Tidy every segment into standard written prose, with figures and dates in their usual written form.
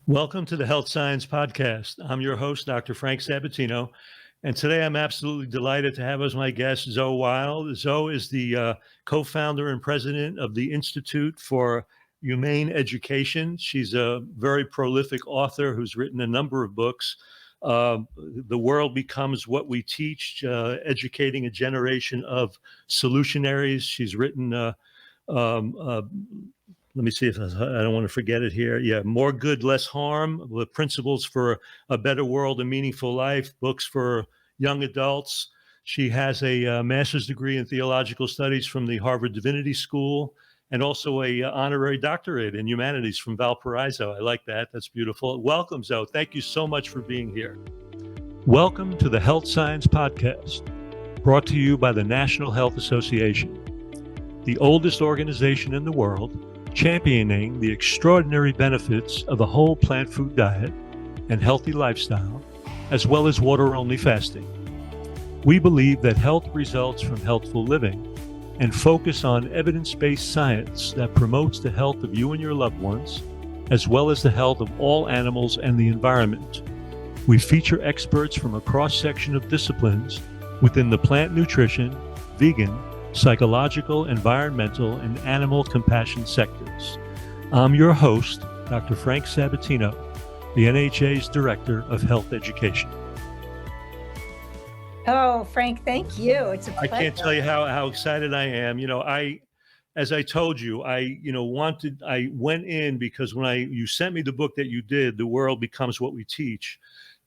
Welcome to the Health Science Podcast. I'm your host, Dr. Frank Sabatino, and today I'm absolutely delighted to have as my guest Zoe Weil. Zoe is the co-founder and president of the Institute for Humane Education. She's a very prolific author who's written a number of books. The World Becomes What We Teach, educating a generation of solutionaries. She's written let me see if I don't want to forget it here. Yeah, More Good, Less Harm, the Principles for a Better World and Meaningful Life, books for young adults. She has a master's degree in theological studies from the Harvard Divinity School and also a honorary doctorate in humanities from Valparaiso. I like that. That's beautiful. Welcome, Zoe. Thank you so much for being here. Welcome to the Health Science Podcast, brought to you by the National Health Association, the oldest organization in the world, championing the extraordinary benefits of a whole plant food diet and healthy lifestyle, as well as water-only fasting. We believe that health results from healthful living and focus on evidence-based science that promotes the health of you and your loved ones, as well as the health of all animals and the environment. We feature experts from a cross-section of disciplines within the plant nutrition, vegan, psychological, environmental, and animal compassion sectors. I'm your host, Dr. Frank Sabatino, the NHA's Director of Health Education. Oh, Frank, thank you. It's a pleasure. I can't tell you how excited I am. As I told you, I went in because when you sent me the book that you did, The World Becomes What We Teach,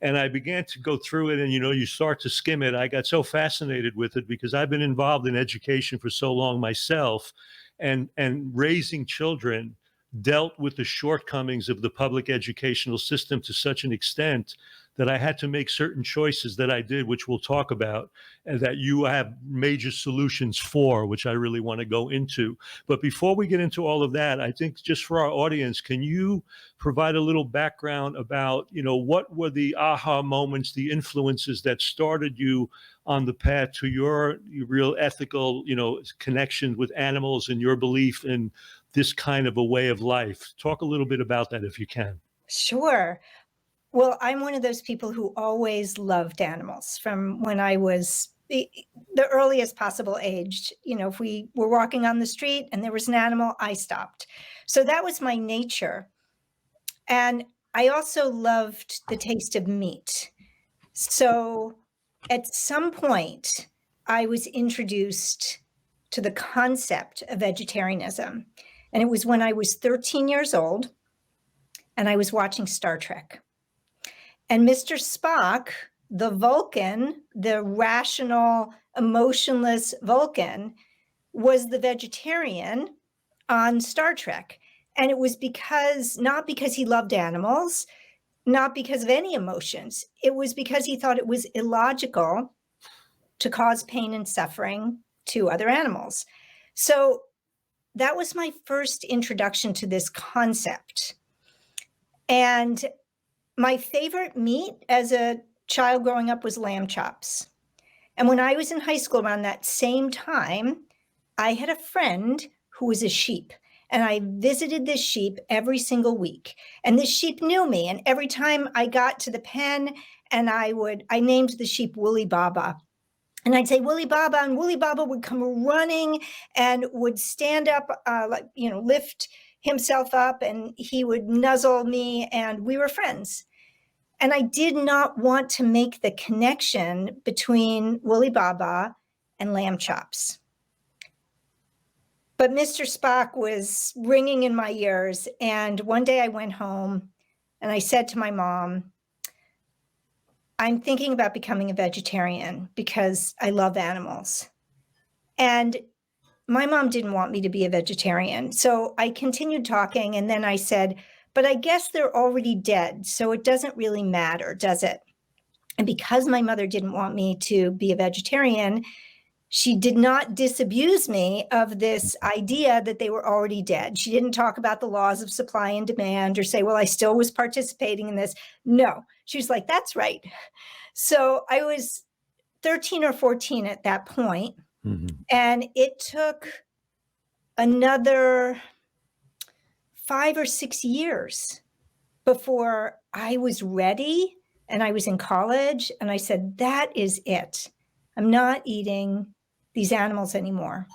and I began to go through it and, you start to skim it. I got so fascinated with it because I've been involved in education for so long myself, and raising children dealt with the shortcomings of the public educational system to such an extent that I had to make certain choices that I did, which we'll talk about, and that you have major solutions for, which I really want to go into. But before we get into all of that, I think just for our audience, can you provide a little background about, what were the aha moments, the influences that started you on the path to your real ethical, connection with animals and your belief in this kind of a way of life? Talk a little bit about that if you can. Sure. Well, I'm one of those people who always loved animals from when I was the earliest possible age. If we were walking on the street and there was an animal, I stopped. So that was my nature. And I also loved the taste of meat. So at some point, I was introduced to the concept of vegetarianism. And it was when I was 13 years old and I was watching Star Trek. And Mr. Spock, the Vulcan, the rational, emotionless Vulcan, was the vegetarian on Star Trek. And it was not because he loved animals, not because of any emotions. It was because he thought it was illogical to cause pain and suffering to other animals. So that was my first introduction to this concept. And my favorite meat as a child growing up was lamb chops. And when I was in high school around that same time, I had a friend who was a sheep. And I visited this sheep every single week. And this sheep knew me. And every time I got to the pen and I named the sheep Woolly Baba. And I'd say, Woolly Baba, and Woolly Baba would come running and would stand up, lift himself up, and he would nuzzle me, and we were friends. And I did not want to make the connection between Woolly Baba and lamb chops. But Mr. Spock was ringing in my ears. And one day I went home and I said to my mom, I'm thinking about becoming a vegetarian because I love animals. And my mom didn't want me to be a vegetarian. So I continued talking. And then I said, but I guess they're already dead. So it doesn't really matter, does it? And because my mother didn't want me to be a vegetarian, she did not disabuse me of this idea that they were already dead. She didn't talk about the laws of supply and demand or say, well, I still was participating in this. No, she was like, that's right. So I was 13 or 14 at that point. Mm-hmm. And it took another 5 or 6 years before I was ready and I was in college and I said, that is it. I'm not eating these animals anymore.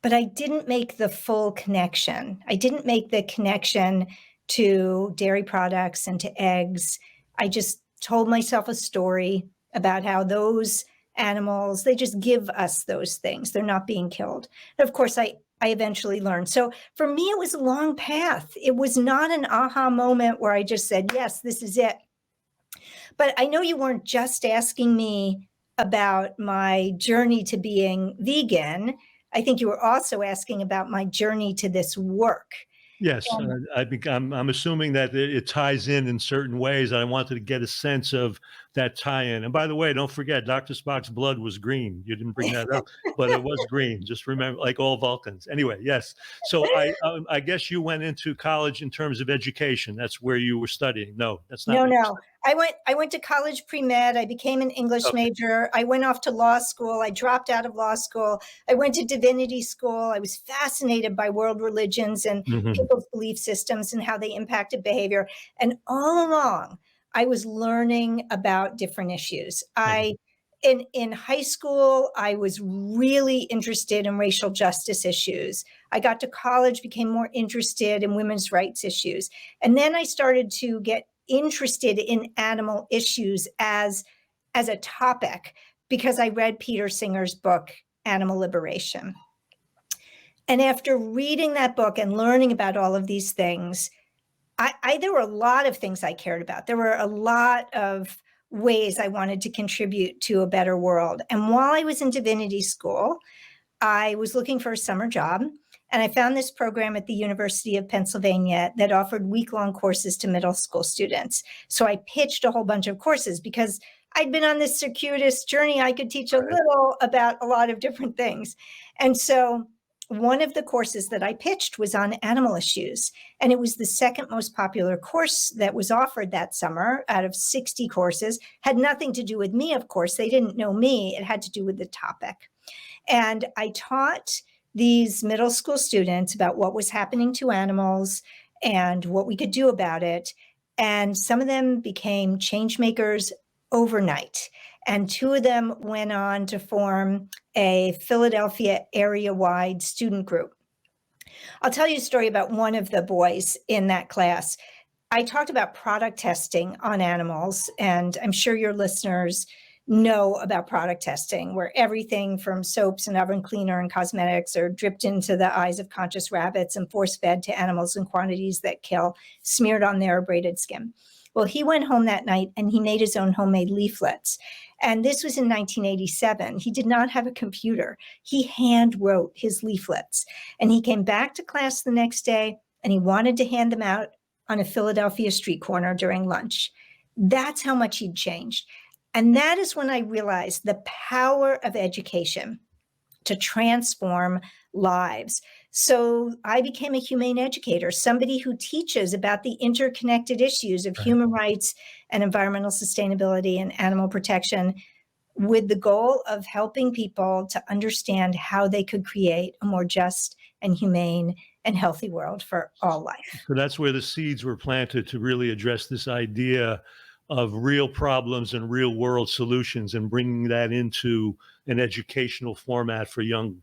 But I didn't make the full connection. I didn't make the connection to dairy products and to eggs. I just told myself a story about how those animals, they just give us those things. They're not being killed. And of course, I eventually learned. So for me, it was a long path. It was not an aha moment where I just said, yes, this is it. But I know you weren't just asking me about my journey to being vegan. I think you were also asking about my journey to this work. Yes, And I'm assuming that it ties in certain ways. I wanted to get a sense of that tie-in. And by the way, don't forget, Dr. Spock's blood was green. You didn't bring that up, but it was green. Just remember, like all Vulcans. Anyway, yes. So I guess you went into college in terms of education. That's where you were studying. No, that's not No, what you no. studied. I went to college pre-med. I became an English Okay. major. I went off to law school. I dropped out of law school. I went to divinity school. I was fascinated by world religions and Hmm. people's belief systems and how they impacted behavior. And all along, I was learning about different issues. In high school, I was really interested in racial justice issues. I got to college, became more interested in women's rights issues. And then I started to get interested in animal issues as a topic because I read Peter Singer's book, Animal Liberation. And after reading that book and learning about all of these things, there were a lot of things I cared about. There were a lot of ways I wanted to contribute to a better world. And while I was in divinity school, I was looking for a summer job, and I found this program at the University of Pennsylvania that offered week-long courses to middle school students. So I pitched a whole bunch of courses because I'd been on this circuitous journey. I could teach a Right. little about a lot of different things. And so one of the courses that I pitched was on animal issues. And it was the second most popular course that was offered that summer out of 60 courses. Had nothing to do with me, of course. They didn't know me. It had to do with the topic. And I taught these middle school students about what was happening to animals and what we could do about it. And some of them became change makers overnight. And two of them went on to form a Philadelphia area-wide student group. I'll tell you a story about one of the boys in that class. I talked about product testing on animals, and I'm sure your listeners know about product testing, where everything from soaps and oven cleaner and cosmetics are dripped into the eyes of conscious rabbits and force-fed to animals in quantities that kill, smeared on their abraded skin. Well, he went home that night and he made his own homemade leaflets. And this was in 1987. He did not have a computer. He hand wrote his leaflets. And he came back to class the next day and he wanted to hand them out on a Philadelphia street corner during lunch. That's how much he'd changed. And that is when I realized the power of education to transform lives. So I became a humane educator, somebody who teaches about the interconnected issues of Right. human rights and environmental sustainability and animal protection, with the goal of helping people to understand how they could create a more just and humane and healthy world for all life. So that's where the seeds were planted to really address this idea of real problems and real world solutions and bringing that into an educational format for young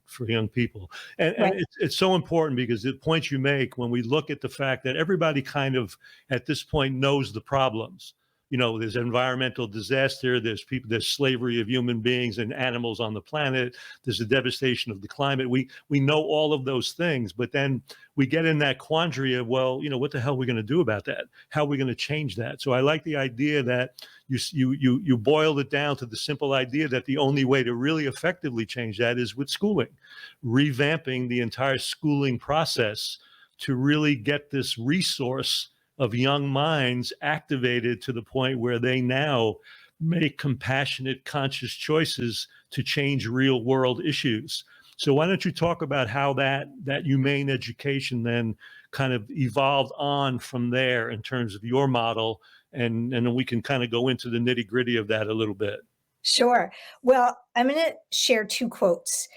people. And Right. it's so important because the point you make when we look at the fact that everybody kind of at this point knows the problems. You know, there's environmental disaster, there's slavery of human beings and animals on the planet, there's the devastation of the climate. We know all of those things, but then we get in that quandary of, well, you know, what the hell are we going to do about that? How are we going to change that? So I like the idea that you boiled it down to the simple idea that the only way to really effectively change that is with schooling, revamping the entire schooling process to really get this resource of young minds activated to the point where they now make compassionate, conscious choices to change real world issues. So why don't you talk about how that humane education then kind of evolved on from there in terms of your model, and then we can kind of go into the nitty gritty of that a little bit. Sure. Well, I'm going to share two quotes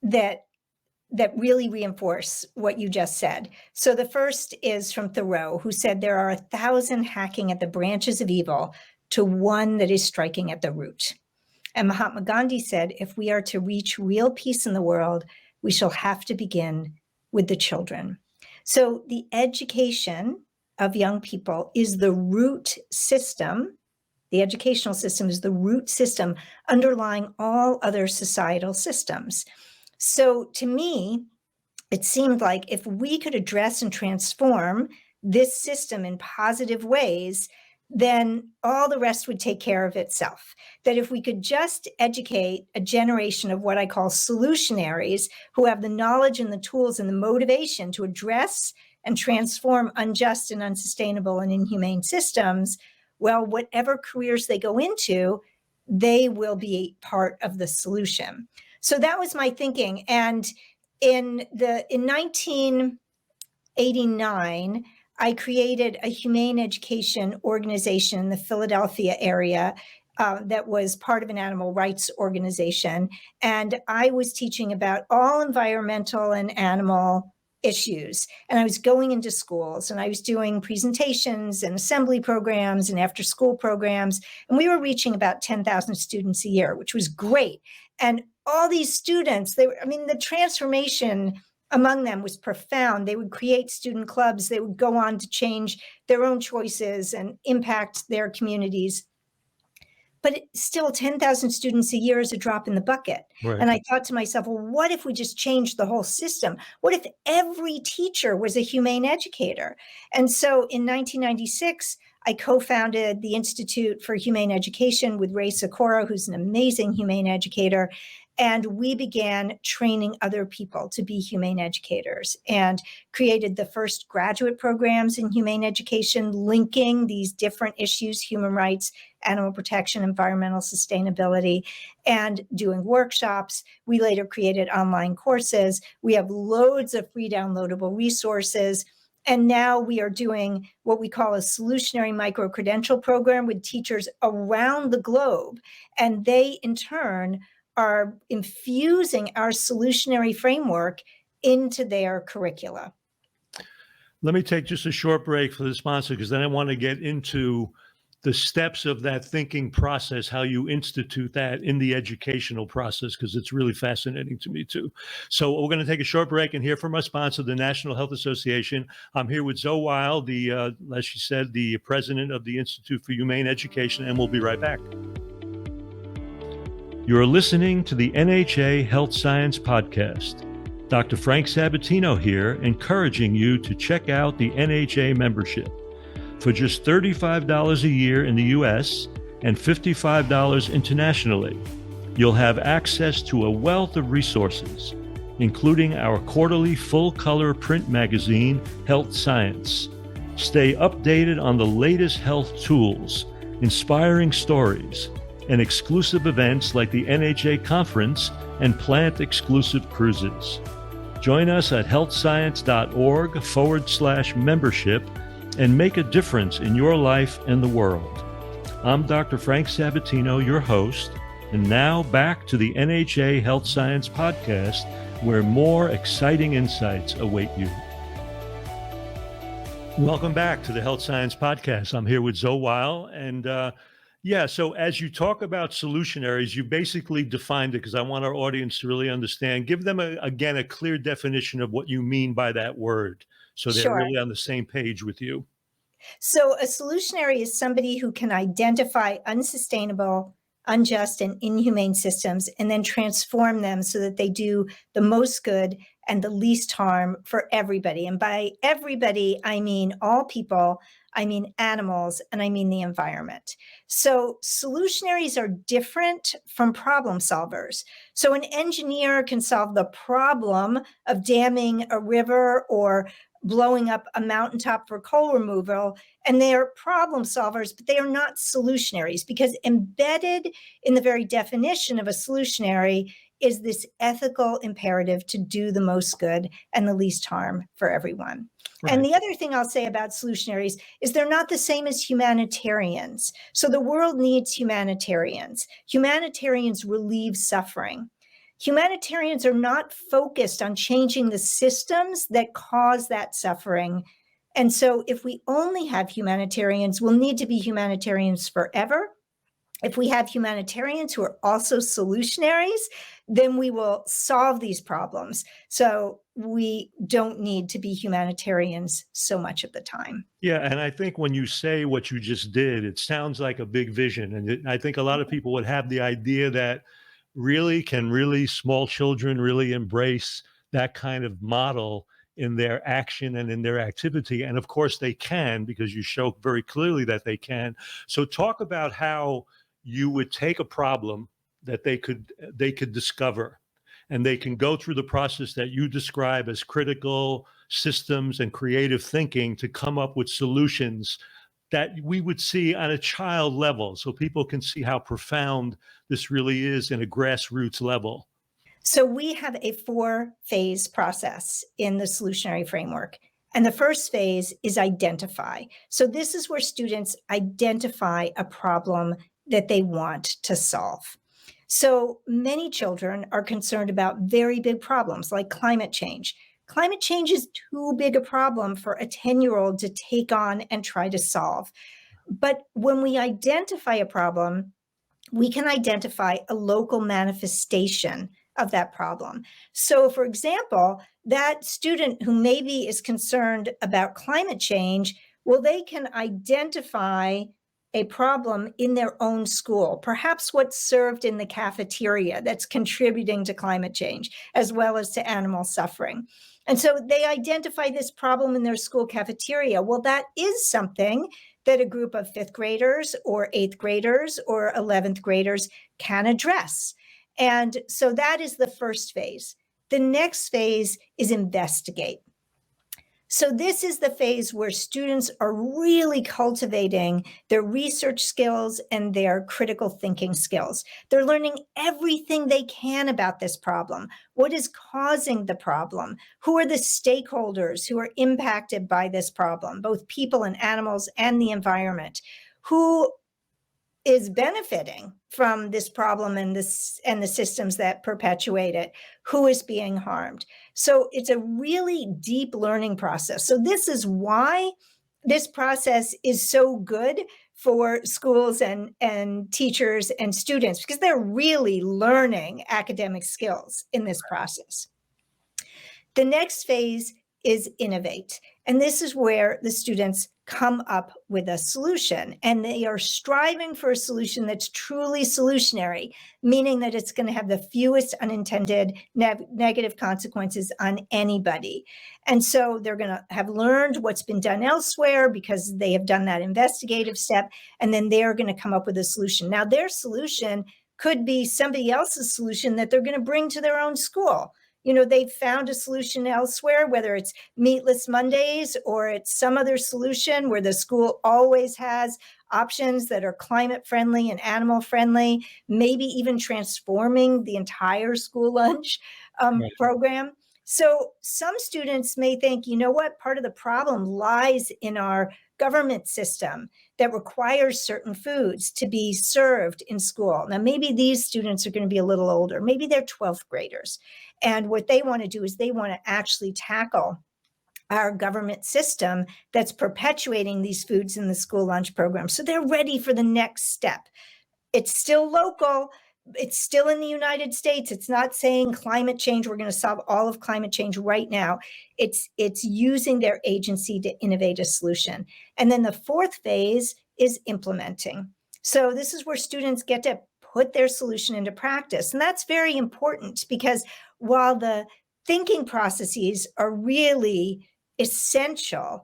that that really reinforce what you just said. So the first is from Thoreau, who said there are 1,000 hacking at the branches of evil to one that is striking at the root. And Mahatma Gandhi said, if we are to reach real peace in the world, we shall have to begin with the children. So the education of young people is the root system. The educational system is the root system underlying all other societal systems. So to me, it seemed like if we could address and transform this system in positive ways, then all the rest would take care of itself. That if we could just educate a generation of what I call solutionaries who have the knowledge and the tools and the motivation to address and transform unjust and unsustainable and inhumane systems, well, whatever careers they go into, they will be part of the solution. So that was my thinking. And in 1989, I created a humane education organization in the Philadelphia area that was part of an animal rights organization. And I was teaching about all environmental and animal issues. And I was going into schools and I was doing presentations and assembly programs and after school programs. And we were reaching about 10,000 students a year, which was great. And all these students, the transformation among them was profound. They would create student clubs. They would go on to change their own choices and impact their communities. But still 10,000 students a year is a drop in the bucket. Right. And I thought to myself, well, what if we just changed the whole system? What if every teacher was a humane educator? And so in 1996, I co-founded the Institute for Humane Education with Ray Sikora, who's an amazing humane educator. And we began training other people to be humane educators and created the first graduate programs in humane education, linking these different issues, human rights, animal protection, environmental sustainability, and doing workshops. We later created online courses. We have loads of free downloadable resources. And now we are doing what we call a Solutionary Micro-Credential Program with teachers around the globe. And they, in turn, are infusing our solutionary framework into their curricula. Let me take just a short break for the sponsor, because then I want to get into the steps of that thinking process, how you institute that in the educational process, because it's really fascinating to me too. So we're going to take a short break and hear from our sponsor, the National Health Association. I'm here with Zoe Weil, as she said, the president of the Institute for Humane Education, and we'll be right back. You're listening to the NHA Health Science Podcast. Dr. Frank Sabatino here, encouraging you to check out the NHA membership. For just $35 a year in the US and $55 internationally, you'll have access to a wealth of resources, including our quarterly full-color print magazine, Health Science. Stay updated on the latest health tools, inspiring stories, and exclusive events like the NHA Conference and plant-exclusive cruises. Join us at healthscience.org/membership and make a difference in your life and the world. I'm Dr. Frank Sabatino, your host, and now back to the NHA Health Science Podcast, where more exciting insights await you. Welcome back to the Health Science Podcast. I'm here with Zoe Weil, and so as you talk about solutionaries, you basically defined it, because I want our audience to really understand. Give them, again, a clear definition of what you mean by that word, so they're Sure. really on the same page with you. So a solutionary is somebody who can identify unsustainable, unjust, and inhumane systems and then transform them so that they do the most good and the least harm for everybody. And by everybody, I mean all people, I mean animals, and I mean the environment. So solutionaries are different from problem solvers. So an engineer can solve the problem of damming a river or blowing up a mountaintop for coal removal, and they are problem solvers, but they are not solutionaries, because embedded in the very definition of a solutionary is this ethical imperative to do the most good and the least harm for everyone. Right. And the other thing I'll say about solutionaries is they're not the same as humanitarians. So the world needs humanitarians. Humanitarians relieve suffering. Humanitarians are not focused on changing the systems that cause that suffering. And so if we only have humanitarians, we'll need to be humanitarians forever. If we have humanitarians who are also solutionaries, then we will solve these problems. So we don't need to be humanitarians so much of the time. Yeah, and I think when you say what you just did, it sounds like a big vision, and I think a lot of people would have the idea that really small children really embrace that kind of model in their action and in their activity, and of course they can, because you show very clearly that they can. So talk about how you would take a problem that they could discover, and they can go through the process that you describe as critical systems and creative thinking to come up with solutions that we would see on a child level, so people can see how profound this really is in a grassroots level. So we have a 4-phase process in the solutionary framework. And the first phase is identify. So this is where students identify a problem that they want to solve. So many children are concerned about very big problems like climate change. Climate change is too big a problem for a 10-year-old to take on and try to solve. But when we identify a problem, we can identify a local manifestation of that problem. So, for example, that student who maybe is concerned about climate change, well, they can identify a problem in their own school, perhaps what's served in the cafeteria that's contributing to climate change, as well as to animal suffering. And so they identify this problem in their school cafeteria. Well, that is something that a group of 5th graders or 8th graders or 11th graders can address. And so that is the first phase. The next phase is investigate. So this is the phase where students are really cultivating their research skills and their critical thinking skills. They're learning everything they can about this problem. What is causing the problem? Who are the stakeholders who are impacted by this problem, both people and animals and the environment? Who is benefiting from this problem and the systems that perpetuate it? Who is being harmed? So it's a really deep learning process. So this is why this process is so good for schools and teachers and students, because they're really learning academic skills in this process. The next phase is innovate. And this is where the students come up with a solution, and they are striving for a solution that's truly solutionary, meaning that it's going to have the fewest unintended negative consequences on anybody. And so they're going to have learned what's been done elsewhere because they have done that investigative step, and then they're going to come up with a solution. Now, their solution could be somebody else's solution that they're going to bring to their own school. You know, they've found a solution elsewhere, whether it's meatless Mondays or it's some other solution where the school always has options that are climate friendly and animal friendly, maybe even transforming the entire school lunch program. So some students may think, you know what, part of the problem lies in our government system that requires certain foods to be served in school. Now, maybe these students are going to be a little older. Maybe they're 12th graders. And what they want to do is they want to actually tackle our government system that's perpetuating these foods in the school lunch program. So they're ready for the next step. It's still local. It's still in the United States. It's not saying climate change, we're going to solve all of climate change right now. It's using their agency to innovate a solution. And then the 4th phase is implementing. So this is where students get to put their solution into practice. And that's very important, because while the thinking processes are really essential,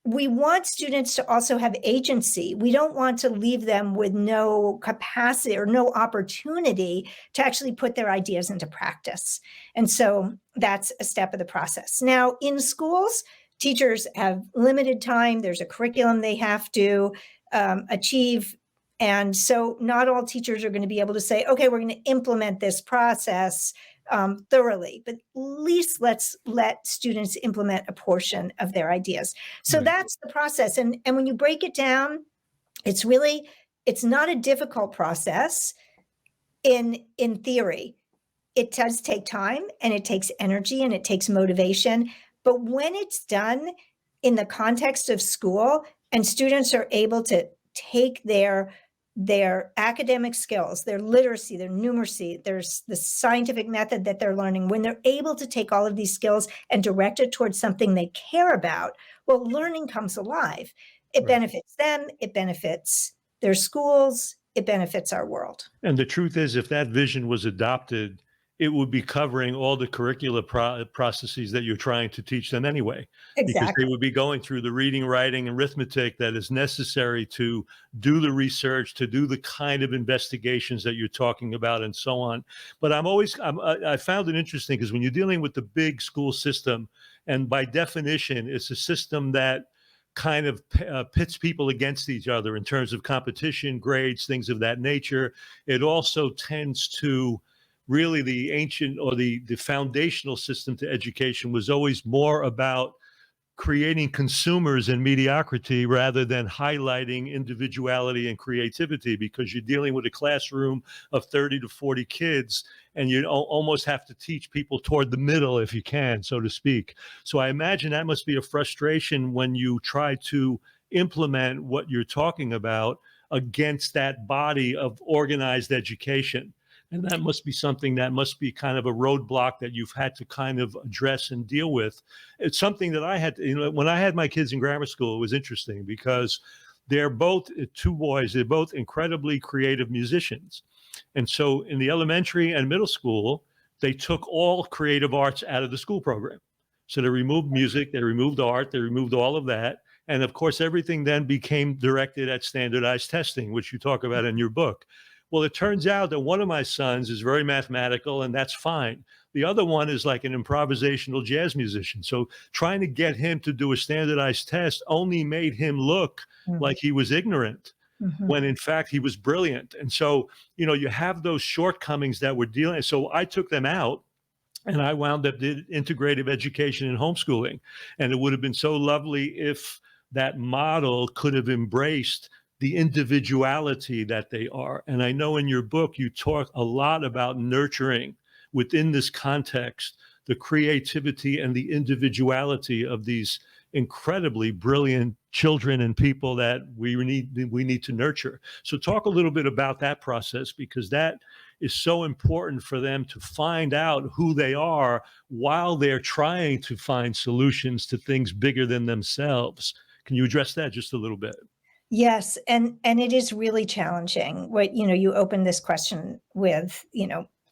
we want students to also have agency. We don't want to leave them with no capacity or no opportunity to actually put their ideas into practice. And so that's a step of the process. Now, in schools, teachers have limited time. There's a curriculum they have to achieve. And so not all teachers are going to be able to say, okay, we're going to implement this process thoroughly, but at least let's let students implement a portion of their ideas. So that's the process. And when you break it down, it's not a difficult process in theory. it does take time, and it takes energy, and it takes motivation. But when it's done in the context of school and students are able to take their academic skills, their literacy, their numeracy, there's the scientific method that they're learning, when they're able to take all of these skills and direct it towards something they care about, well, learning comes alive. It Right. benefits them, it benefits their schools, it benefits our world. And the truth is, if that vision was adopted, it would be covering all the curricular processes that you're trying to teach them anyway, because they Exactly. would be going through the reading, writing, and arithmetic that is necessary to do the research, to do the kind of investigations that you're talking about, and so on. But I found it interesting because when you're dealing with the big school system, and by definition, it's a system that kind of pits people against each other in terms of competition, grades, things of that nature. It also tends to really the ancient or the foundational system to education was always more about creating consumers in mediocrity rather than highlighting individuality and creativity, because you're dealing with a classroom of 30 to 40 kids and you almost have to teach people toward the middle if you can, so to speak. So I imagine that must be a frustration when you try to implement what you're talking about against that body of organized education. And that must be something that must be kind of a roadblock that you've had to kind of address and deal with. It's something that I had to, when I had my kids in grammar school, it was interesting because they're both two boys, they're both incredibly creative musicians. And so in the elementary and middle school, they took all creative arts out of the school program. So they removed music, they removed art, they removed all of that. And of course, everything then became directed at standardized testing, which you talk about in your book. Well, it turns out that one of my sons is very mathematical, and that's fine. The other one is like an improvisational jazz musician. So trying to get him to do a standardized test only made him look like he was ignorant Mhm. when in fact he was brilliant. And so, you have those shortcomings that we're dealing. So I took them out and I wound up did integrative education and homeschooling. And it would have been so lovely if that model could have embraced the individuality that they are. And I know in your book, you talk a lot about nurturing within this context, the creativity and the individuality of these incredibly brilliant children and people that we need to nurture. So talk a little bit about that process, because that is so important for them to find out who they are while they're trying to find solutions to things bigger than themselves. Can you address that just a little bit? Yes, and it is really challenging. What, you open this question with,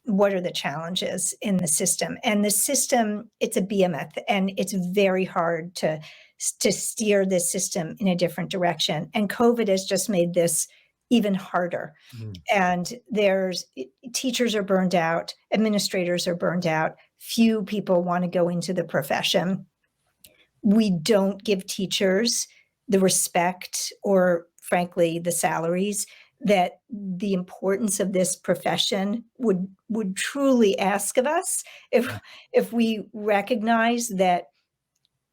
what are the challenges in the system? And the system, it's a behemoth, and it's very hard to steer this system in a different direction. And COVID has just made this even harder. Mm. And teachers are burned out, administrators are burned out, few people want to go into the profession. We don't give teachers the respect or, frankly, the salaries that the importance of this profession would truly ask of us if we recognize that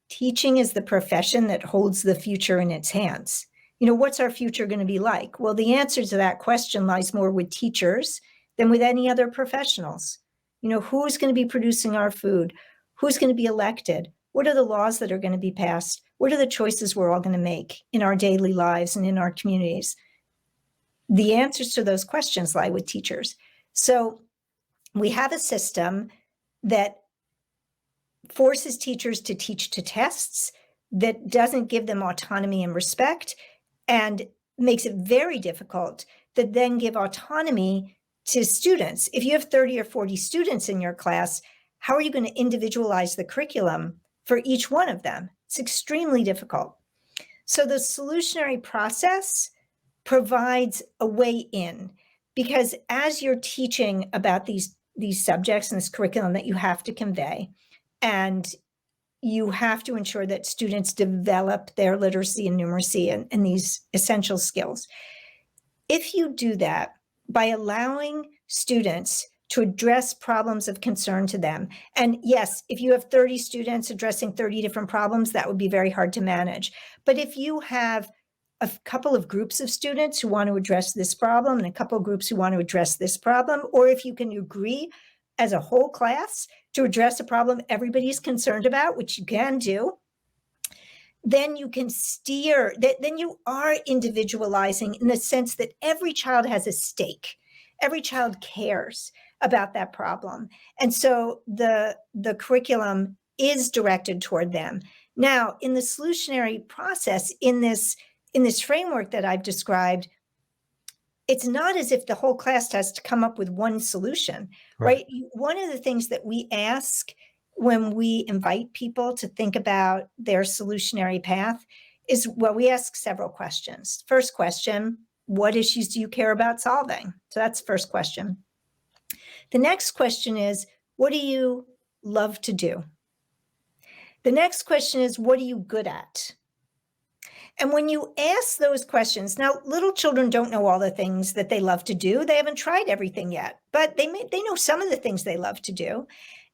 teaching is the profession that holds the future in its hands. What's our future going to be like? Well, the answer to that question lies more with teachers than with any other professionals. Who's going to be producing our food? Who's going to be elected? What are the laws that are going to be passed? What are the choices we're all going to make in our daily lives and in our communities? The answers to those questions lie with teachers. So we have a system that forces teachers to teach to tests, that doesn't give them autonomy and respect, and makes it very difficult to then give autonomy to students. If you have 30 or 40 students in your class, how are you going to individualize the curriculum for each one of them? It's extremely difficult. So the solutionary process provides a way in, because as you're teaching about these subjects and this curriculum that you have to convey, and you have to ensure that students develop their literacy and numeracy and these essential skills. If you do that by allowing students to address problems of concern to them, and yes, if you have 30 students addressing 30 different problems, that would be very hard to manage. But if you have a couple of groups of students who want to address this problem and a couple of groups who want to address this problem, or if you can agree as a whole class to address a problem everybody's concerned about, which you can do, then you can steer, then you are individualizing in the sense that every child has a stake. Every child cares about that problem. And so the curriculum is directed toward them. Now, in the solutionary process, in this framework that I've described, it's not as if the whole class has to come up with one solution, right? One of the things that we ask when we invite people to think about their solutionary path is, well, we ask several questions. First question, what issues do you care about solving? So that's the first question. The next question is, what do you love to do? The next question is, what are you good at? And when you ask those questions, now little children don't know all the things that they love to do. They haven't tried everything yet, but they know some of the things they love to do.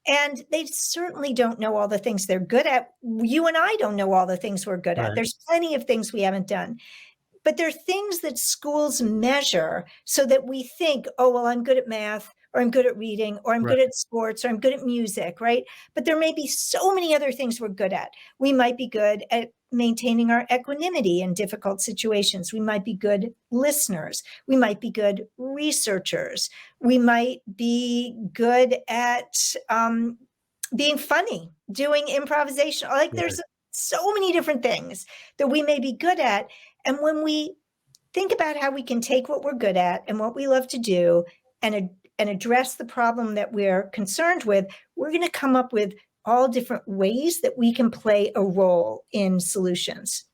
And they certainly don't know all the things they're good at. You and I don't know all the things we're good at. There's plenty of things we haven't done. But there are things that schools measure so that we think, oh, well, I'm good at math, or I'm good at reading, or I'm good at sports, or I'm good at music, right? But there may be so many other things we're good at. We might be good at maintaining our equanimity in difficult situations. We might be good listeners. We might be good researchers. We might be good at being funny, doing improvisation. Like there's so many different things that we may be good at. And when we think about how we can take what we're good at and what we love to do and address the problem that we're concerned with, we're going to come up with all different ways that we can play a role in solutions.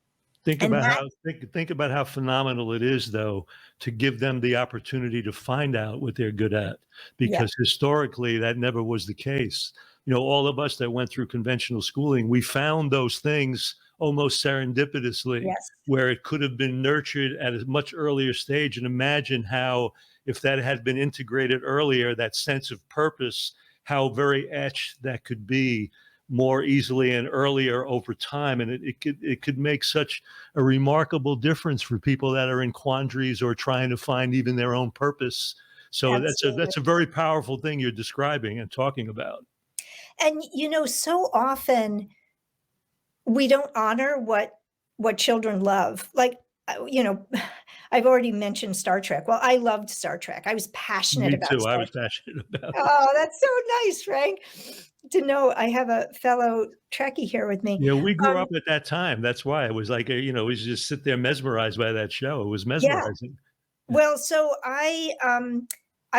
Think about how phenomenal it is, though, to give them the opportunity to find out what they're good at, because historically that never was the case. You know, all of us that went through conventional schooling, we found those things almost serendipitously, where it could have been nurtured at a much earlier stage. And imagine how, if that had been integrated earlier, that sense of purpose, how very etched that could be more easily and earlier over time. And it could make such a remarkable difference for people that are in quandaries or trying to find even their own purpose. So that's a very powerful thing you're describing and talking about. And, you know, so often we don't honor what children love. Like, you know, I've already mentioned Star Trek. Well, I loved Star Trek. I was passionate about Me too. Star I was Trek. passionate about it. Oh, that's so nice, Frank, to know I have a fellow Trekkie here with me. Yeah, we grew up at that time. That's why it was like, you know, we just sit there mesmerized by that show. It was mesmerizing. Well, so I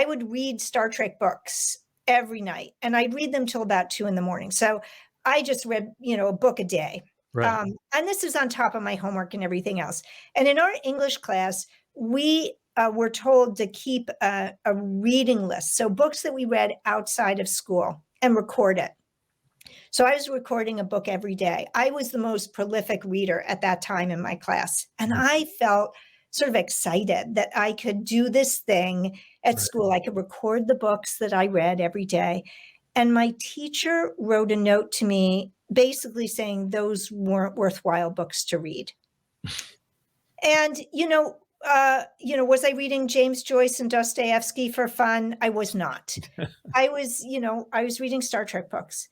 would read Star Trek books every night, and I'd read them till about 2 a.m. So I just read, you know, a book a day. And this is on top of my homework and everything else. And in our English class, we were told to keep a reading list. So books that we read outside of school and record it. So I was recording a book every day. I was the most prolific reader at that time in my class. And I felt sort of excited that I could do this thing at school. I could record the books that I read every day. And my teacher wrote a note to me basically saying those weren't worthwhile books to read. And, was I reading James Joyce and Dostoevsky for fun? I was not. I was reading Star Trek books.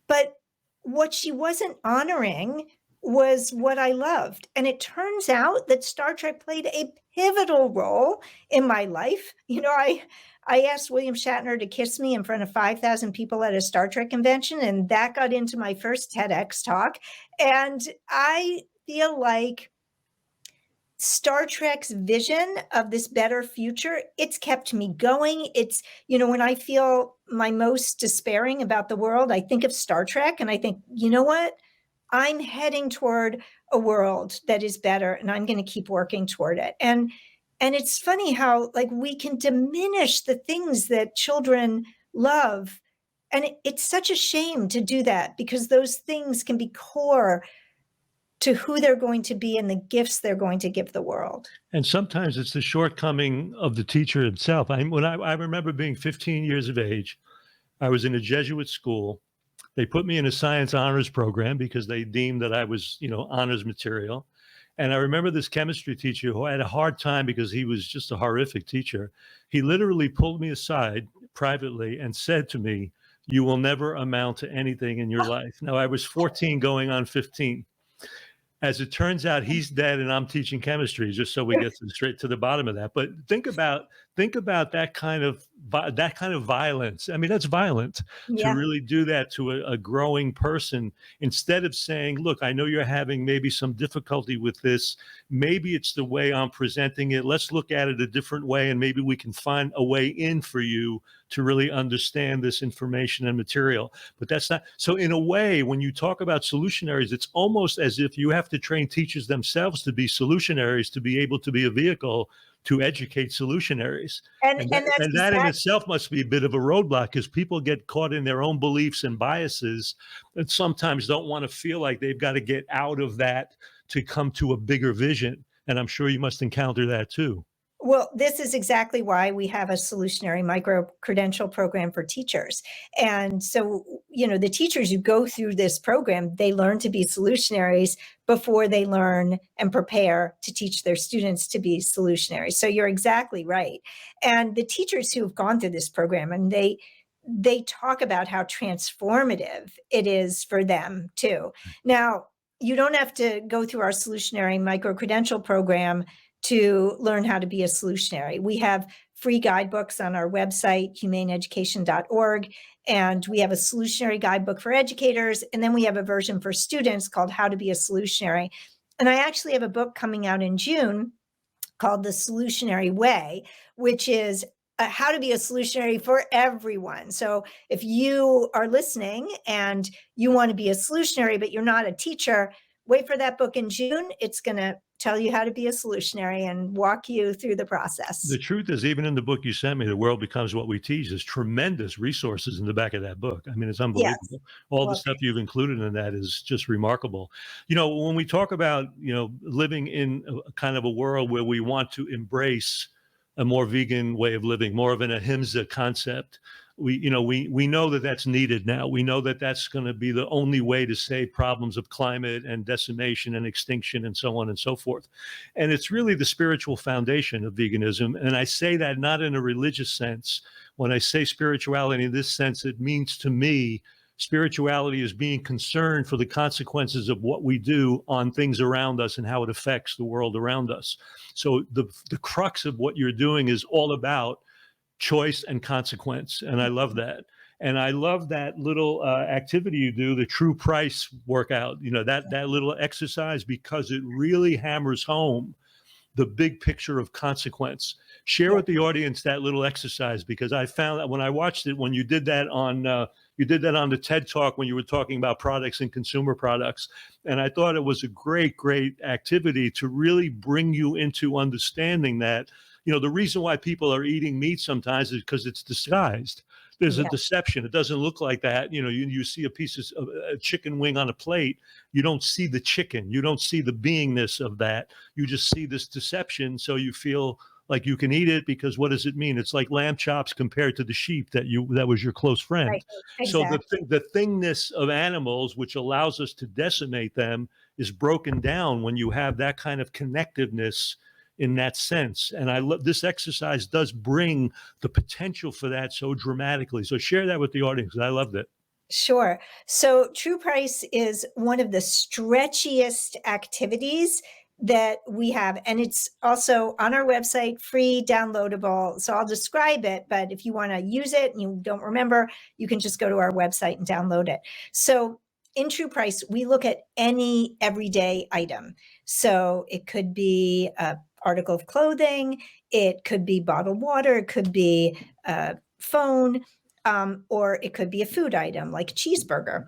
But what she wasn't honoring was what I loved. And it turns out that Star Trek played a pivotal role in my life. You know, I asked William Shatner to kiss me in front of 5,000 people at a Star Trek convention, and that got into my first TEDx talk. And I feel like Star Trek's vision of this better future, it's kept me going. It's, you know, when I feel my most despairing about the world, I think of Star Trek and I think, you know what? I'm heading toward a world that is better and I'm going to keep working toward it. And it's funny how like we can diminish the things that children love. And it's such a shame to do that because those things can be core to who they're going to be and the gifts they're going to give the world. And sometimes it's the shortcoming of the teacher himself. I remember being 15 years of age, I was in a Jesuit school. They put me in a science honors program because they deemed that I was, you know, honors material. And I remember this chemistry teacher who had a hard time because he was just a horrific teacher. He literally pulled me aside, privately and said to me, "You will never amount to anything in your life." Now, I was 14 going on 15. As it turns out, he's dead and I'm teaching chemistry, just so we get straight to the bottom of that. But think about that kind of violence. I mean, that's violent to Yeah. really do that to a growing person. Instead of saying, "Look, I know you're having maybe some difficulty with this. Maybe it's the way I'm presenting it. Let's look at it a different way, and maybe we can find a way in for you to really understand this information and material." But that's not so. In a way, when you talk about solutionaries, it's almost as if you have to train teachers themselves to be solutionaries to be able to be a vehicle to educate solutionaries. And that's And that in exactly. itself must be a bit of a roadblock, because people get caught in their own beliefs and biases and sometimes don't want to feel like they've got to get out of that to come to a bigger vision. And I'm sure you must encounter that too. Well, this is exactly why we have a Solutionary Micro-Credential Program for teachers. And so, the teachers who go through this program, they learn to be solutionaries before they learn and prepare to teach their students to be solutionaries. So you're exactly right. And the teachers who have gone through this program, and they talk about how transformative it is for them too. Now, you don't have to go through our Solutionary Micro-Credential Program to learn how to be a solutionary. We have free guidebooks on our website, humaneeducation.org, and we have a solutionary guidebook for educators, and then we have a version for students called How to Be a Solutionary. And I actually have a book coming out in June called The Solutionary Way, which is how to be a solutionary for everyone. So if you are listening and you want to be a solutionary, but you're not a teacher, wait for that book in June. It's going to tell you how to be a solutionary and walk you through the process. The truth is, even in the book you sent me, "The World Becomes What We Teach," there's tremendous resources in the back of that book. I mean, it's Yes. unbelievable. All the Well, stuff you've included in that is just remarkable. When we talk about, living in a kind of a world where we want to embrace a more vegan way of living, more of an ahimsa concept, we know that that's needed now. We know that that's going to be the only way to save problems of climate and decimation and extinction and so on and so forth. And it's really the spiritual foundation of veganism. And I say that not in a religious sense. When I say spirituality in this sense, it means to me, spirituality is being concerned for the consequences of what we do on things around us and how it affects the world around us. So the crux of what you're doing is all about choice and consequence. And I love that. And I love that little activity you do, the true price workout, that little exercise, because it really hammers home the big picture of consequence. Share yeah. with the audience that little exercise, because I found that when I watched it, when you did that on the TED Talk when you were talking about products and consumer products, and I thought it was a great, great activity to really bring you into understanding that, the reason why people are eating meat sometimes is because it's disguised. There's a Yeah. deception. It doesn't look like that. You see a piece of a chicken wing on a plate. You don't see the chicken. You don't see the beingness of that. You just see this deception. So you feel like you can eat it, because what does it mean? It's like lamb chops compared to the sheep that was your close friend. Right. So Exactly. the thingness of animals, which allows us to decimate them, is broken down when you have that kind of connectiveness in that sense. And I love this exercise does bring the potential for that so dramatically. So share that with the audience. I loved it. Sure. So True Price is one of the stretchiest activities that we have. And it's also on our website, free, downloadable. So I'll describe it, but if you want to use it and you don't remember, you can just go to our website and download it. So in True Price, we look at any everyday item. So it could be a article of clothing, it could be bottled water, it could be a phone, or it could be a food item like a cheeseburger.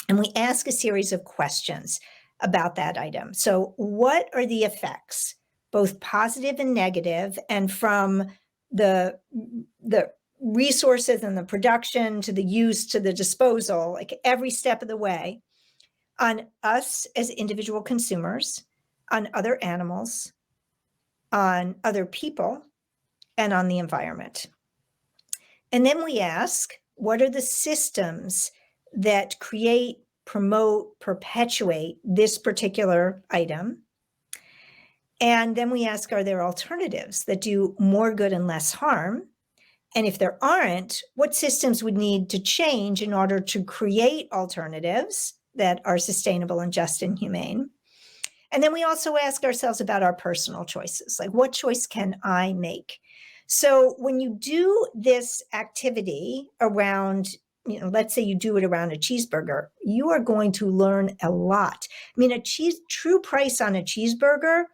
And we ask a series of questions about that item. So what are the effects, both positive and negative, and from the resources and the production to the use to the disposal, like every step of the way, on us as individual consumers, on other animals, on other people, and on the environment. And then we ask, what are the systems that create, promote, perpetuate this particular item? And then we ask, are there alternatives that do more good and less harm? And if there aren't, what systems would need to change in order to create alternatives that are sustainable and just and humane? And then we also ask ourselves about our personal choices, like what choice can I make? So when you do this activity around, let's say you do it around a cheeseburger, you are going to learn a lot. I mean, true price on a cheeseburger,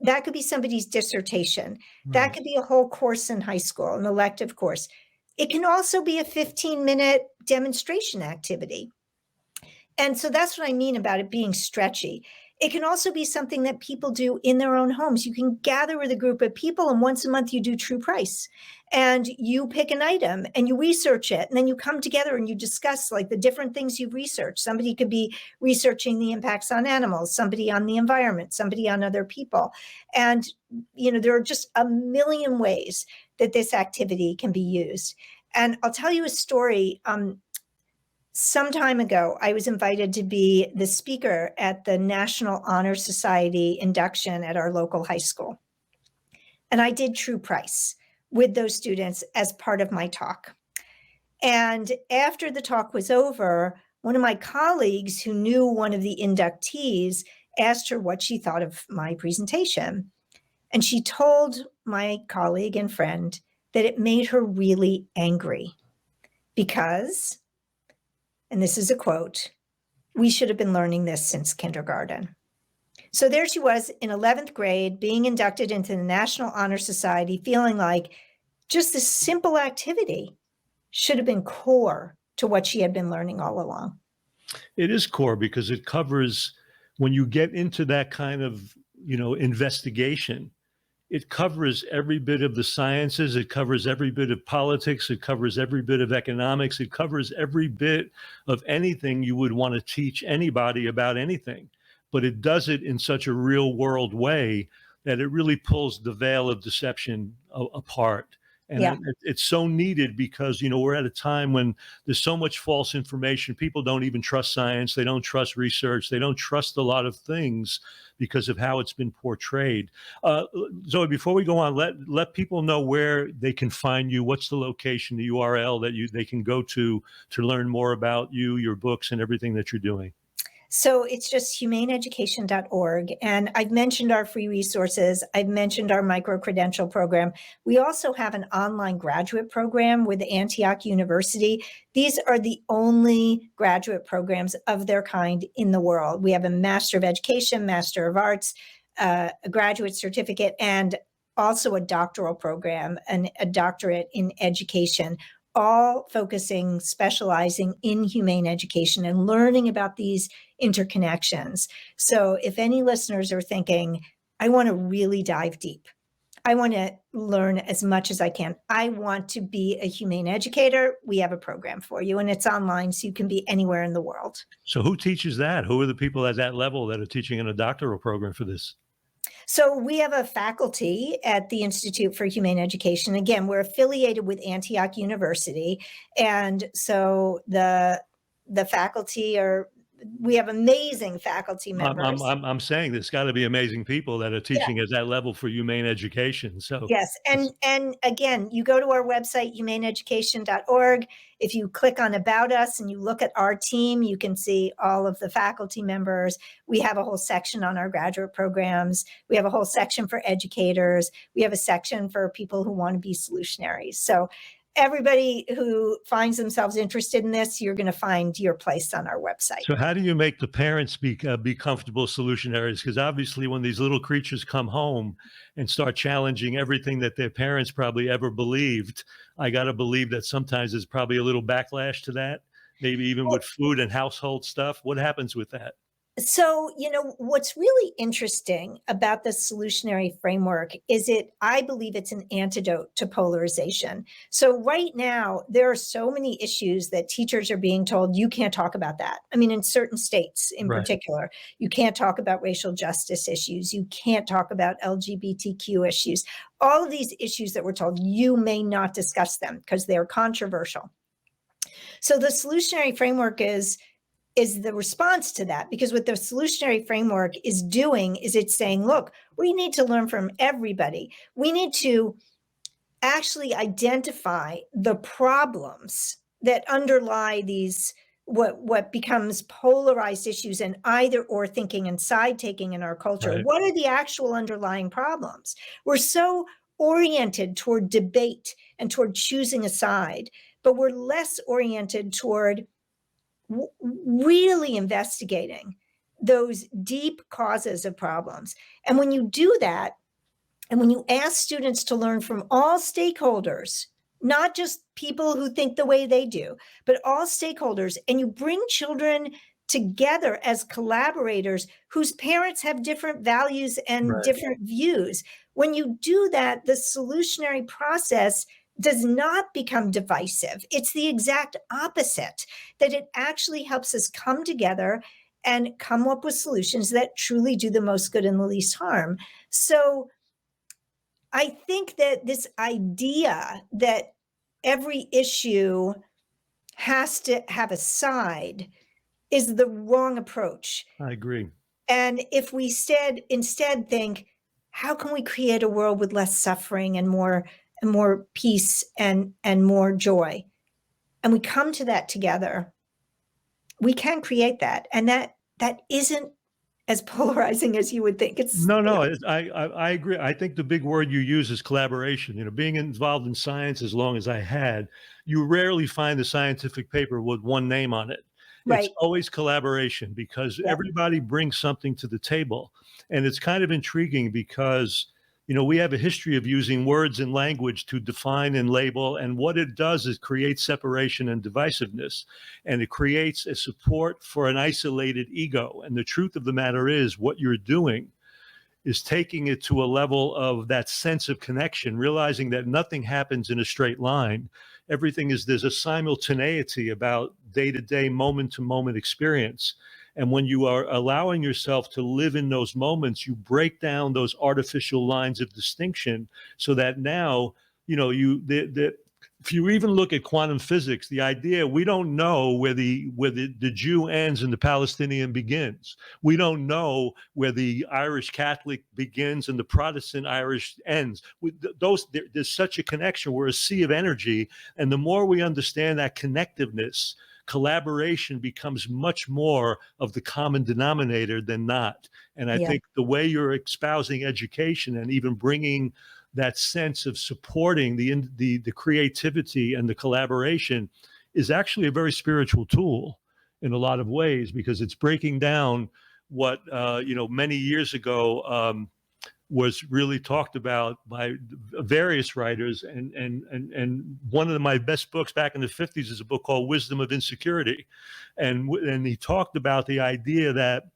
that could be somebody's dissertation. That Right. could be a whole course in high school, an elective course. It can also be a 15-minute demonstration activity. And so that's what I mean about it being stretchy. It can also be something that people do in their own homes. You can gather with a group of people, and once a month you do true price, and you pick an item and you research it, and then you come together and you discuss like the different things you've researched. Somebody could be researching the impacts on animals, somebody on the environment, somebody on other people. And there are just a million ways that this activity can be used. And I'll tell you a story. Some time ago, I was invited to be the speaker at the National Honor Society induction at our local high school. And I did true price with those students as part of my talk. And after the talk was over, one of my colleagues who knew one of the inductees asked her what she thought of my presentation. And she told my colleague and friend that it made her really angry because, and this is a quote, "We should have been learning this since kindergarten." So there she was in 11th grade, being inducted into the National Honor Society, feeling like just this simple activity should have been core to what she had been learning all along. It is core because it covers, when you get into that kind of, investigation, it covers every bit of the sciences. It covers every bit of politics. It covers every bit of economics. It covers every bit of anything you would want to teach anybody about anything. But it does it in such a real world way that it really pulls the veil of deception apart. And Yeah. it's so needed because, we're at a time when there's so much false information. People don't even trust science. They don't trust research. They don't trust a lot of things because of how it's been portrayed. Zoe, before we go on, let people know where they can find you. What's the location, the URL that they can go to learn more about you, your books, and everything that you're doing? So it's just humaneeducation.org. And I've mentioned our free resources. I've mentioned our micro-credential program. We also have an online graduate program with Antioch University. These are the only graduate programs of their kind in the world. We have a Master of Education, Master of Arts, a graduate certificate, and also a doctoral program, a doctorate in education, all focusing, specializing in humane education and learning about these interconnections. So if any listeners are thinking, I want to really dive deep, I want to learn as much as I can, I want to be a humane educator, we have a program for you, and it's online, so you can be anywhere in the world. So who teaches that? Who are the people at that level that are teaching in a doctoral program for this? So we have a faculty at the Institute for Humane Education. Again, we're affiliated with Antioch University. And so the faculty we have amazing faculty members. I'm saying there's got to be amazing people that are Yeah. teaching at that level for humane education. So Yes. And again, you go to our website, humaneeducation.org. If you click on About Us and you look at our team, you can see all of the faculty members. We have a whole section on our graduate programs. We have a whole section for educators. We have a section for people who want to be solutionaries. So everybody who finds themselves interested in this, you're going to find your place on our website. So how do you make the parents be comfortable solutionaries? Because obviously when these little creatures come home and start challenging everything that their parents probably ever believed, I got to believe that sometimes there's probably a little backlash to that, maybe even with food and household stuff. What happens with that? So, what's really interesting about the solutionary framework is I believe it's an antidote to polarization. So right now, there are so many issues that teachers are being told, you can't talk about that. I mean, in certain states in Right. particular, you can't talk about racial justice issues. You can't talk about LGBTQ issues. All of these issues that we're told, you may not discuss them because they're controversial. So the solutionary framework is the response to that, because what the solutionary framework is doing is it's saying, look, we need to learn from everybody. We need to actually identify the problems that underlie these what becomes polarized issues and either or thinking and side taking in our culture. Right. What are the actual underlying problems? We're so oriented toward debate and toward choosing a side, but we're less oriented toward really investigating those deep causes of problems. And when you do that, and when you ask students to learn from all stakeholders, not just people who think the way they do, but all stakeholders, and you bring children together as collaborators whose parents have different values and Right. different views, when you do that, the solutionary process does not become divisive. It's the exact opposite, that it actually helps us come together and come up with solutions that truly do the most good and the least harm. So I think that this idea that every issue has to have a side is the wrong approach. I agree. And if we instead think, how can we create a world with less suffering and more peace and more joy? And we come to that together, we can create that. And that isn't as polarizing as you would think. It's, No, you no, know, I agree. I think the big word you use is collaboration. You know, being involved in science as long as I had, you rarely find a scientific paper with one name on it. It's right. always collaboration because Yeah. everybody brings something to the table. And it's kind of intriguing because, you know, we have a history of using words and language to define and label. And what it does is create separation and divisiveness. And it creates a support for an isolated ego. And the truth of the matter is, what you're doing is taking it to a level of that sense of connection, realizing that nothing happens in a straight line. Everything is, there's a simultaneity about day to day, moment to moment experience. And when you are allowing yourself to live in those moments, you break down those artificial lines of distinction so that now, you know, if you even look at quantum physics, the idea, we don't know where the Jew ends and the Palestinian begins. We don't know where the Irish Catholic begins and the Protestant Irish ends. There's such a connection. We're a sea of energy. And the more we understand that connectiveness, collaboration becomes much more of the common denominator than not. And I Yeah. think the way you're espousing education and even bringing that sense of supporting the creativity and the collaboration is actually a very spiritual tool in a lot of ways, because it's breaking down what many years ago was really talked about by various writers. And one of my best books back in the 50s is a book called Wisdom of Insecurity. And he talked about the idea that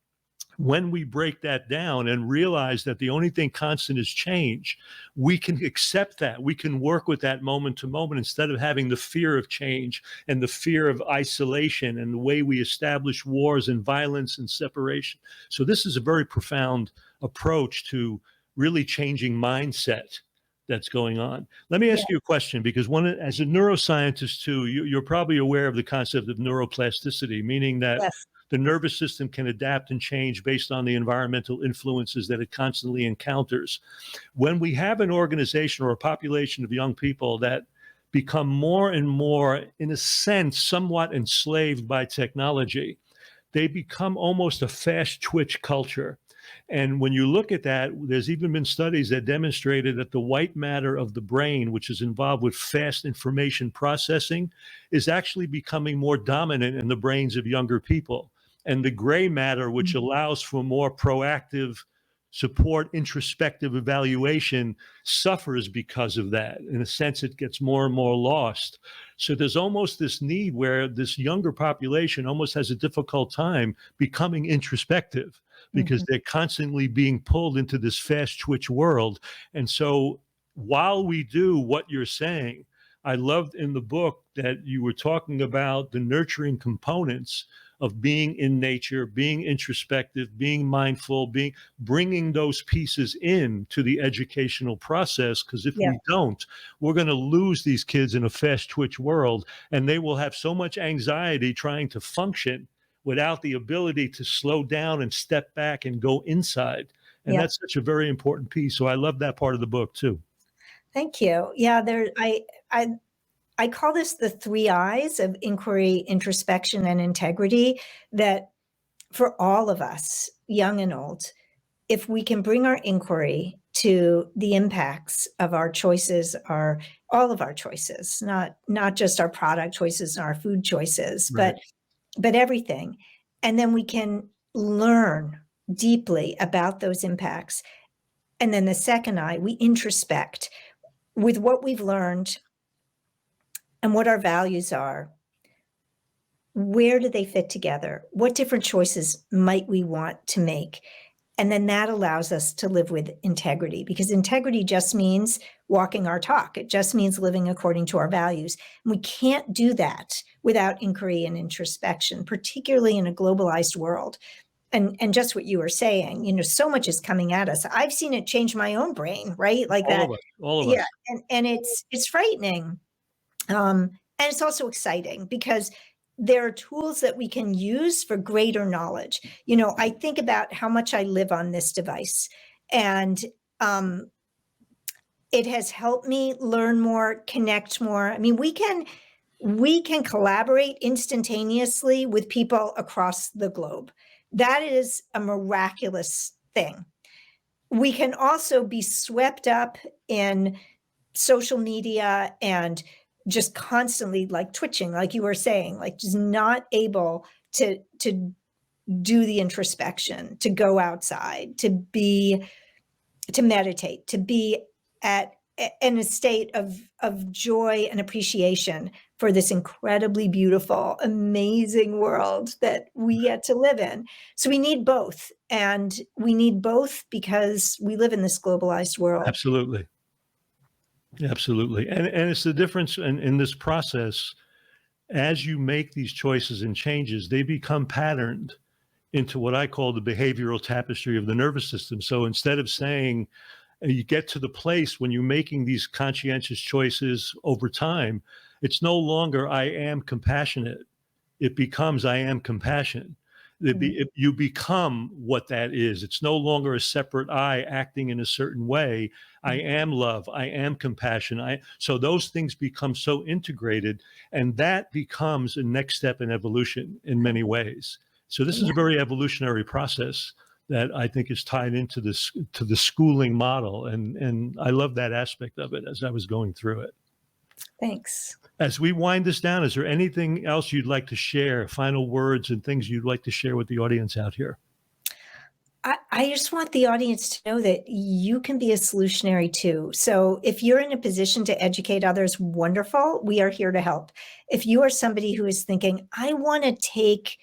when we break that down and realize that the only thing constant is change, we can accept that. We can work with that moment to moment instead of having the fear of change and the fear of isolation and the way we establish wars and violence and separation. So this is a very profound approach to really changing mindset that's going on. Let me ask you a question, because as a neuroscientist too, you're probably aware of the concept of neuroplasticity, meaning that Yes. the nervous system can adapt and change based on the environmental influences that it constantly encounters. When we have an organization or a population of young people that become more and more, in a sense, somewhat enslaved by technology, they become almost a fast twitch culture. And when you look at that, there's even been studies that demonstrated that the white matter of the brain, which is involved with fast information processing, is actually becoming more dominant in the brains of younger people. And the gray matter, which allows for more proactive support, introspective evaluation, suffers because of that. In a sense, it gets more and more lost. So there's almost this need where this younger population almost has a difficult time becoming introspective, because they're constantly being pulled into this fast twitch world. And so while we do what you're saying, I loved in the book that you were talking about the nurturing components of being in nature, being introspective, being mindful, bringing those pieces in to the educational process. Because if Yeah. we don't, we're going to lose these kids in a fast twitch world, and they will have so much anxiety trying to function without the ability to slow down and step back and go inside. And Yeah. that's such a very important piece. So I love that part of the book too. Thank you. Yeah, I I call this the three I's of inquiry, introspection, and integrity, that for all of us, young and old, if we can bring our inquiry to the impacts of our choices, our all of our choices, not just our product choices and our food choices, Right. but everything. And then we can learn deeply about those impacts. And then the second I, we introspect with what we've learned and what our values are. Where do they fit together? What different choices might we want to make? And then that allows us to live with integrity, because integrity just means walking our talk. It just means living according to our values. And we can't do that without inquiry and introspection, particularly in a globalized world. And just what you were saying, so much is coming at us. I've seen it change my own brain, right? Like All that. of us, all of Yeah. us. And it's frightening. And it's also exciting because there are tools that we can use for greater knowledge. I think about how much I live on this device, and it has helped me learn more, connect more. I mean, we can collaborate instantaneously with people across the globe. That is a miraculous thing. We can also be swept up in social media and just constantly like twitching, like you were saying, like just not able to do the introspection, to go outside, to meditate, to be at in a state of joy and appreciation for this incredibly beautiful, amazing world that we get to live in. So we need both, and we need both because we live in this globalized world. Absolutely. Absolutely. And it's the difference in this process. As you make these choices and changes, they become patterned into what I call the behavioral tapestry of the nervous system. So instead of saying, you get to the place when you're making these conscientious choices over time, it's no longer I am compassionate. It becomes I am compassion. You become what that is. It's no longer a separate I acting in a certain way. I am love. I am compassion. So those things become so integrated, and that becomes a next step in evolution in many ways. So this is a very evolutionary process that I think is tied into this to the schooling model, and I love that aspect of it as I was going through it. Thanks. As we wind this down, is there anything else you'd like to share, final words and things you'd like to share with the audience out here? I just want the audience to know that you can be a solutionary too. So if you're in a position to educate others, wonderful. We are here to help. If you are somebody who is thinking, I want to take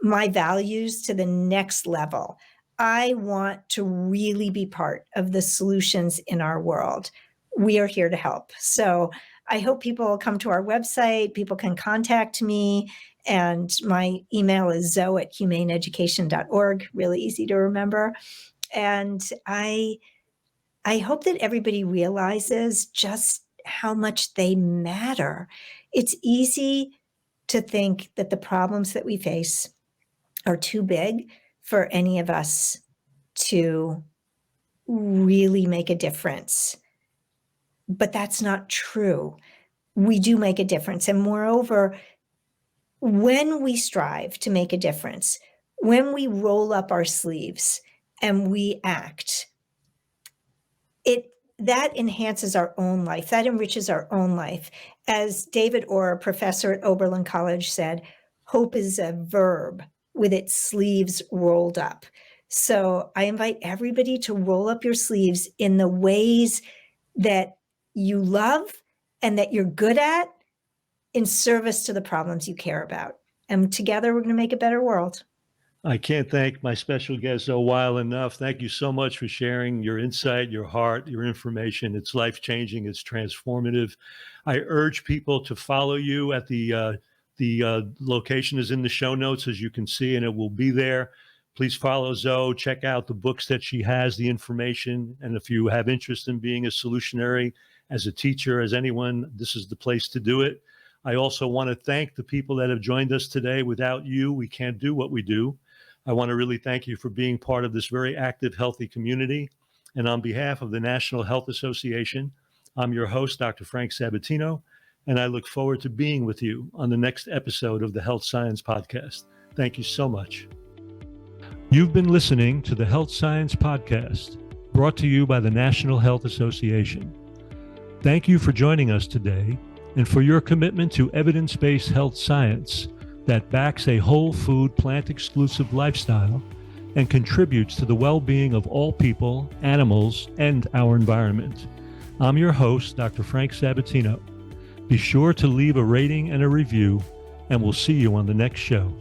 my values to the next level, I want to really be part of the solutions in our world, we are here to help. So I hope people come to our website, people can contact me, and my email is zoe@humaneeducation.org, really easy to remember. And I hope that everybody realizes just how much they matter. It's easy to think that the problems that we face are too big for any of us to really make a difference. But that's not true. We do make a difference. And moreover, when we strive to make a difference, when we roll up our sleeves and we act, it that enhances our own life, that enriches our own life. As David Orr, professor at Oberlin College, said, hope is a verb with its sleeves rolled up. So I invite everybody to roll up your sleeves in the ways that you love and that you're good at, in service to the problems you care about. And together we're going to make a better world. I can't thank my special guest, Zoe Weil, enough. Thank you so much for sharing your insight, your heart, your information. It's life-changing. It's transformative. I urge people to follow you at the location is in the show notes, as you can see, and it will be there. Please follow Zoe. Check out the books that she has, the information. And if you have interest in being a solutionary as a teacher, as anyone, this is the place to do it. I also want to thank the people that have joined us today. Without you, we can't do what we do. I want to really thank you for being part of this very active, healthy community. And on behalf of the National Health Association I'm your host, Dr. Frank Sabatino, and I look forward to being with you on the next episode of the Health Science Podcast. Thank you so much. You've been listening to the Health Science Podcast, brought to you by the National Health Association. Thank you for joining us today and for your commitment to evidence-based health science that backs a whole food, plant-exclusive lifestyle and contributes to the well-being of all people, animals, and our environment. I'm your host, Dr. Frank Sabatino. Be sure to leave a rating and a review, and we'll see you on the next show.